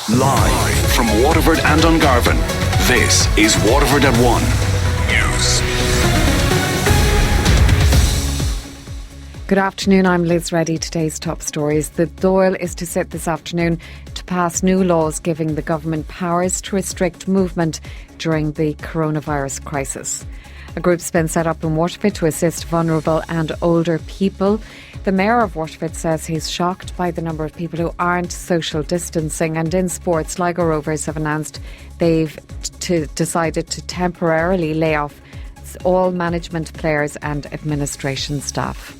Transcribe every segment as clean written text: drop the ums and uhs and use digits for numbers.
Live from Waterford and Dungarvan, this is Waterford at 1 News. Good afternoon, I'm Liz Reddy. Today's top stories. The Dáil is to sit this afternoon to pass new laws giving the government powers to restrict movement during the coronavirus crisis. A group's been set up in Waterford to assist vulnerable and older people. The Mayor of Waterford says he's shocked by the number of people who aren't social distancing. And in sports, Sligo Rovers have announced they've decided to temporarily lay off all management, players and administration staff.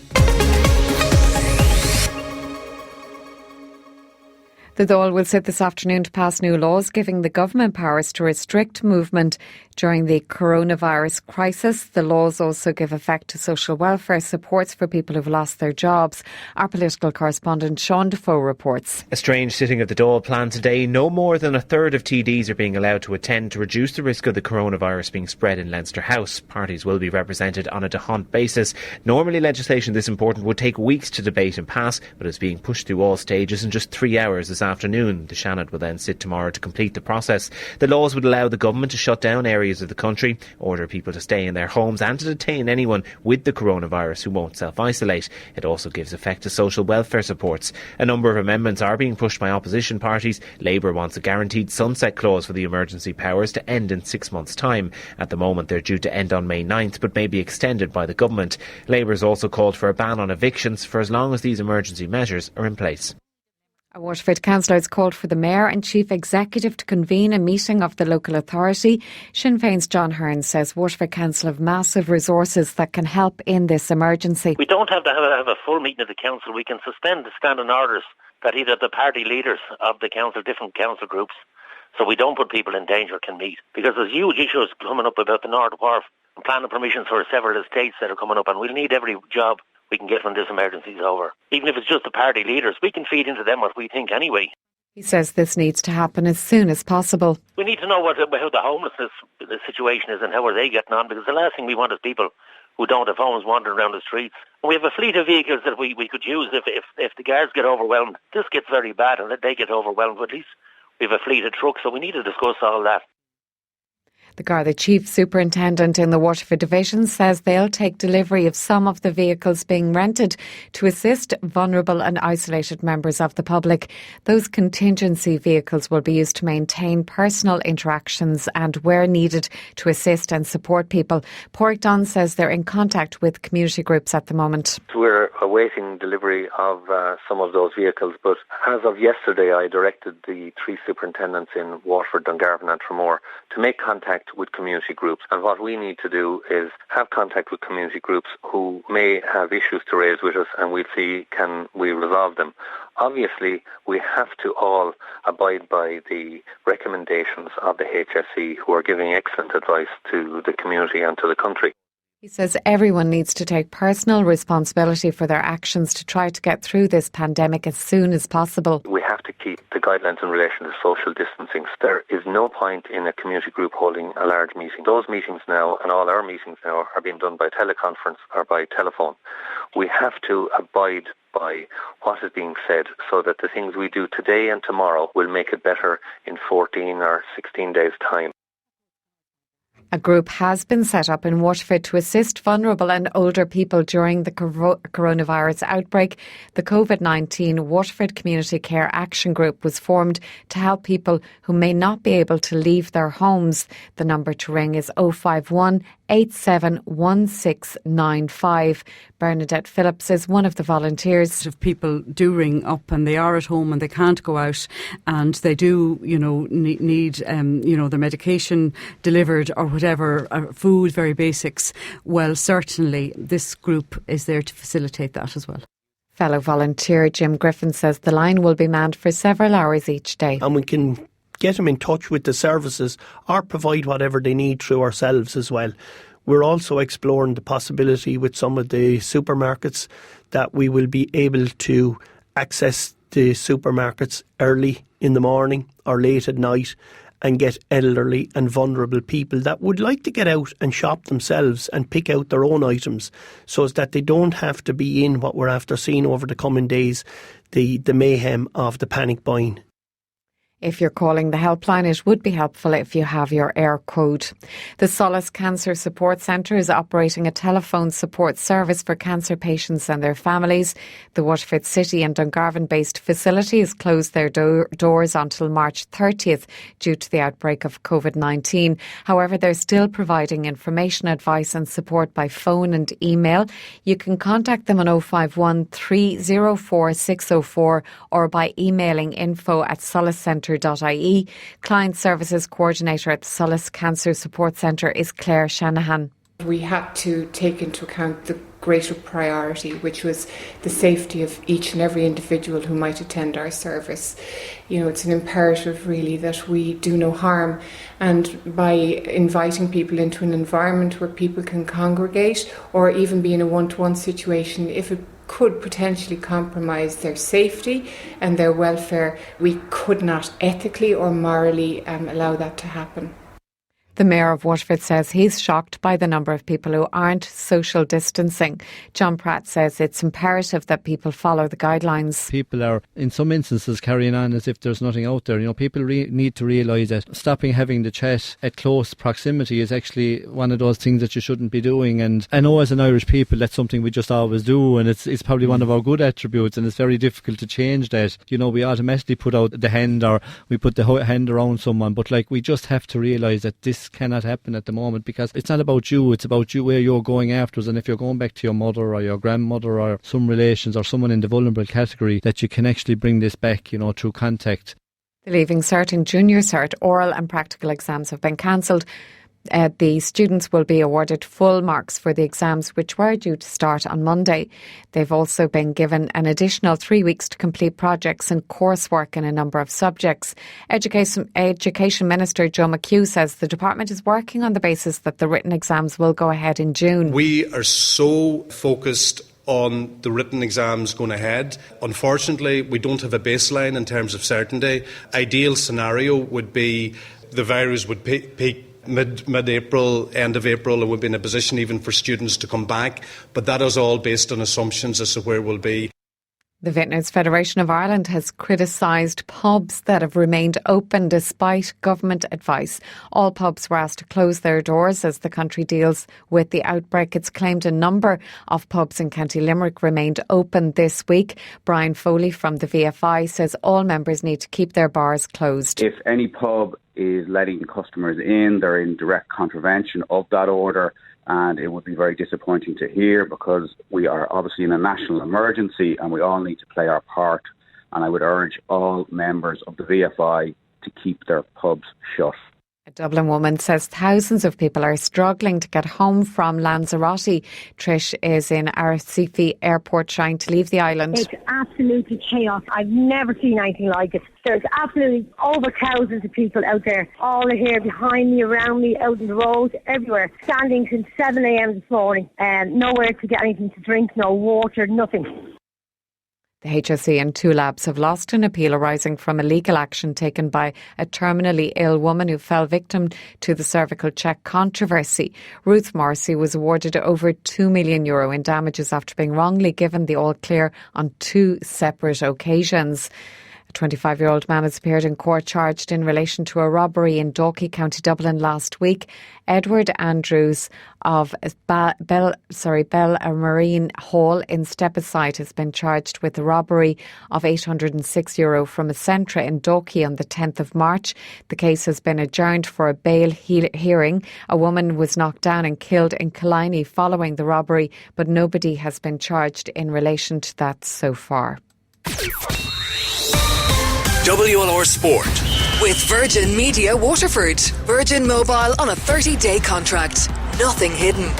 The Dáil will sit this afternoon to pass new laws giving the government powers to restrict movement during the coronavirus crisis. The laws also give effect to social welfare supports for people who've lost their jobs. Our political correspondent Sean Defoe reports. A strange sitting of the Dáil planned today. No more than a third of TDs are being allowed to attend to reduce the risk of the coronavirus being spread in Leinster House. Parties will be represented on a d'hunt basis. Normally legislation this important would take weeks to debate and pass, but it's being pushed through all stages in just 3 hours this afternoon. The Seanad will then sit tomorrow to complete the process. The laws would allow the government to shut down areas of the country, order people to stay in their homes and to detain anyone with the coronavirus who won't self-isolate. It also gives effect to social welfare supports. A number of amendments are being pushed by opposition parties. Labour wants a guaranteed sunset clause for the emergency powers to end in 6 months' time. At the moment they're due to end on May 9th but may be extended by the government. Labour has also called for a ban on evictions for as long as these emergency measures are in place. A Waterford councillor has called for the Mayor and Chief Executive to convene a meeting of the local authority. Sinn Féin's John Hearn says Waterford Council have massive resources that can help in this emergency. We don't have to have a full meeting of the council. We can suspend the standing orders that either the party leaders of the council, different council groups, so we don't put people in danger, can meet. Because there's huge issues coming up about the North Wharf and planning permissions for several estates that are coming up, and we'll need every job we can get when this emergency is over. Even if it's just the party leaders, we can feed into them what we think anyway. He says this needs to happen as soon as possible. We need to know how the homelessness the situation is and how are they getting on, because the last thing we want is people who don't have homes wandering around the streets. And we have a fleet of vehicles that we could use if the guards get overwhelmed. This gets very bad and they get overwhelmed, but at least we have a fleet of trucks, so we need to discuss all that. The Garda Chief Superintendent in the Waterford Division says they'll take delivery of some of the vehicles being rented to assist vulnerable and isolated members of the public. Those contingency vehicles will be used to maintain personal interactions and, where needed, to assist and support people. Pádraig Dunn says they're in contact with community groups at the moment. We're awaiting delivery of some of those vehicles, but as of yesterday I directed the 3 superintendents in Waterford, Dungarvan and Tramore to make contact with community groups, and what we need to do is have contact with community groups who may have issues to raise with us, and we'll see can we resolve them. Obviously we have to all abide by the recommendations of the HSE, who are giving excellent advice to the community and to the country. He says everyone needs to take personal responsibility for their actions to try to get through this pandemic as soon as possible. We have to keep the guidelines in relation to social distancing. There is no point in a community group holding a large meeting. Those meetings now, and all our meetings now, are being done by teleconference or by telephone. We have to abide by what is being said so that the things we do today and tomorrow will make it better in 14 or 16 days' time. A group has been set up in Waterford to assist vulnerable and older people during the coronavirus outbreak. The COVID-19 Waterford Community Care Action Group was formed to help people who may not be able to leave their homes. The number to ring is 051 871695. Bernadette Phillips is one of the volunteers. If people do ring up and they are at home and they can't go out and they do, need their medication delivered or whatever, food, very basics, well, certainly this group is there to facilitate that as well. Fellow volunteer Jim Griffin says the line will be manned for several hours each day. And we can get them in touch with the services or provide whatever they need through ourselves as well. We're also exploring the possibility with some of the supermarkets that we will be able to access the supermarkets early in the morning or late at night and get elderly and vulnerable people that would like to get out and shop themselves and pick out their own items so as that they don't have to be in what we're after seeing over the coming days, the mayhem of the panic buying. If you're calling the helpline, it would be helpful if you have your air code. The Solace Cancer Support Centre is operating a telephone support service for cancer patients and their families. The Waterford City and Dungarvan-based facility has closed their doors until March 30th due to the outbreak of COVID-19. However, they're still providing information, advice and support by phone and email. You can contact them on 051 304 604 or by emailing info@solacecentre.ie. Client Services Coordinator at the Solace Cancer Support Centre is Claire Shanahan. We had to take into account the greater priority, which was the safety of each and every individual who might attend our service. You know, it's an imperative really that we do no harm, and by inviting people into an environment where people can congregate or even be in a one-to-one situation, if it could potentially compromise their safety and their welfare, we could not ethically or morally allow that to happen. The Mayor of Waterford says he's shocked by the number of people who aren't social distancing. John Pratt says it's imperative that people follow the guidelines. People are, in some instances, carrying on as if there's nothing out there. You know, people need to realise that stopping having the chat at close proximity is actually one of those things that you shouldn't be doing. And I know as an Irish people, that's something we just always do, and it's probably one of our good attributes, and it's very difficult to change that. You know, we automatically put out the hand, or we put the hand around someone, but like, we just have to realise that this cannot happen at the moment, because it's not about you, it's about you, where you're going afterwards. And if you're going back to your mother or your grandmother or some relations or someone in the vulnerable category, that you can actually bring this back, you know, through contact. The Leaving Cert and Junior Cert oral and practical exams have been cancelled. The students will be awarded full marks for the exams, which were due to start on Monday. They've also been given an additional 3 weeks to complete projects and coursework in a number of subjects. Education Minister Joe McHugh says the department is working on the basis that the written exams will go ahead in June. We are so focused on the written exams going ahead. Unfortunately, we don't have a baseline in terms of certainty. Ideal scenario would be the virus would peak mid-April, end of April, and we'll be in a position even for students to come back. But that is all based on assumptions as to where we'll be. The Vintners Federation of Ireland has criticised pubs that have remained open despite government advice. All pubs were asked to close their doors as the country deals with the outbreak. It's claimed a number of pubs in County Limerick remained open this week. Brian Foley from the VFI says all members need to keep their bars closed. If any pub is letting customers in, they're in direct contravention of that order, and it would be very disappointing to hear, because we are obviously in a national emergency and we all need to play our part. And I would urge all members of the VFI to keep their pubs shut. A Dublin woman says thousands of people are struggling to get home from Lanzarote. Trish is in Arrecife Airport trying to leave the island. It's absolutely chaos. I've never seen anything like it. There's absolutely over thousands of people out there. All are here behind me, around me, out in the road, everywhere. Standing since 7 a.m. this morning. Nowhere to get anything to drink, no water, nothing. The HSE and two labs have lost an appeal arising from a legal action taken by a terminally ill woman who fell victim to the cervical check controversy. Ruth Morrissey was awarded over €2 million in damages after being wrongly given the all clear on two separate occasions. A 25-year-old man has appeared in court charged in relation to a robbery in Dalkey, County Dublin last week. Edward Andrews of Marine Hall in Stepaside has been charged with the robbery of €806 from a Centra in Dalkey on the 10th of March. The case has been adjourned for a bail hearing. A woman was knocked down and killed in Killiney following the robbery, but nobody has been charged in relation to that so far. WLR Sport. With Virgin Media Waterford. Virgin Mobile on a 30-day contract. Nothing hidden.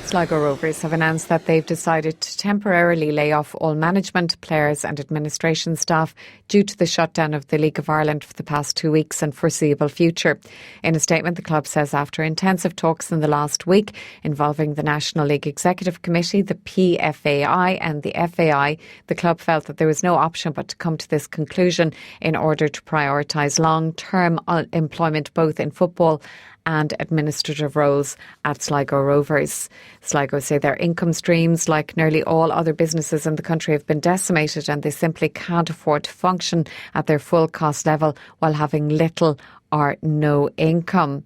Sligo Rovers have announced that they've decided to temporarily lay off all management, players and administration staff due to the shutdown of the League of Ireland for the past 2 weeks and foreseeable future. In a statement, the club says after intensive talks in the last week involving the National League Executive Committee, the PFAI and the FAI, the club felt that there was no option but to come to this conclusion in order to prioritise long-term employment both in football and administrative roles at Sligo Rovers. Sligo say their income streams, like nearly all other businesses in the country, have been decimated and they simply can't afford to function at their full cost level while having little or no income.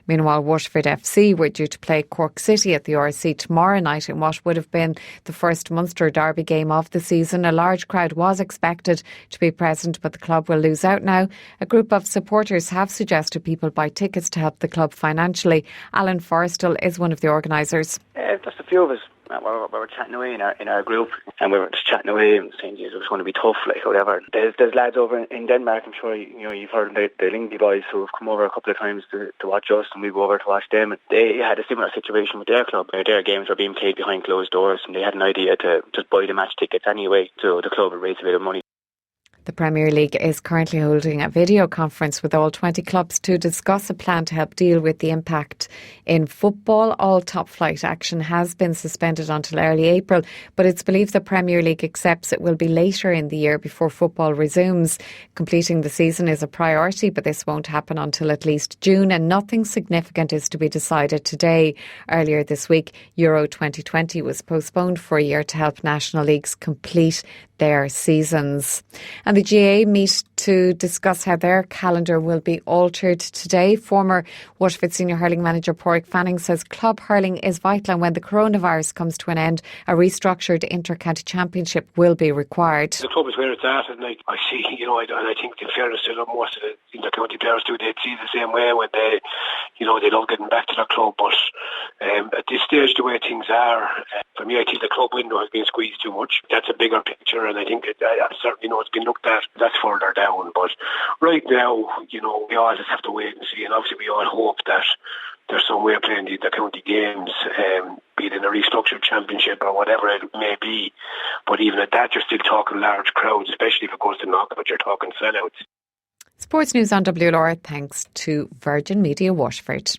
Meanwhile, Waterford FC were due to play Cork City at the RC tomorrow night in what would have been the first Munster derby game of the season. A large crowd was expected to be present, but the club will lose out now. A group of supporters have suggested people buy tickets to help the club financially. Alan Forrestal is one of the organisers. Just a few of us. We were chatting away in our group, and we were just chatting away and saying, "Jesus, it's going to be tough, like whatever." There's lads over in Denmark. I'm sure you've heard of the Lingy boys who have come over a couple of times to watch us, and we go over to watch them. They had a similar situation with their club. Their games were being played behind closed doors, and they had an idea to just buy the match tickets anyway. So the club would raise a bit of money. The Premier League is currently holding a video conference with all 20 clubs to discuss a plan to help deal with the impact in football. All top flight action has been suspended until early April, but it's believed the Premier League accepts it will be later in the year before football resumes. Completing the season is a priority, but this won't happen until at least June, and nothing significant is to be decided today. Earlier this week, Euro 2020 was postponed for a year to help national leagues complete their seasons. And the GAA meet to discuss how their calendar will be altered today. Former Waterford senior hurling manager Pádraig Fanning says club hurling is vital, and when the coronavirus comes to an end, a restructured inter-county championship will be required. The club is where it's at, and I see, and I think in fairness to most of the inter-county players too, they'd see the same way when they love getting back to their club, but at this stage, the way things are, for me, I think the club window has been squeezed too much. That's a bigger picture, and I think I certainly know it's been looked at. That's further down, but right now, we all just have to wait and see, and obviously we all hope that there's some way of playing the county games, be it in a restructured championship or whatever it may be. But even at that, you're still talking large crowds, especially if it goes to knockout, you're talking sellouts. Sports news on WLR thanks to Virgin Media Waterford.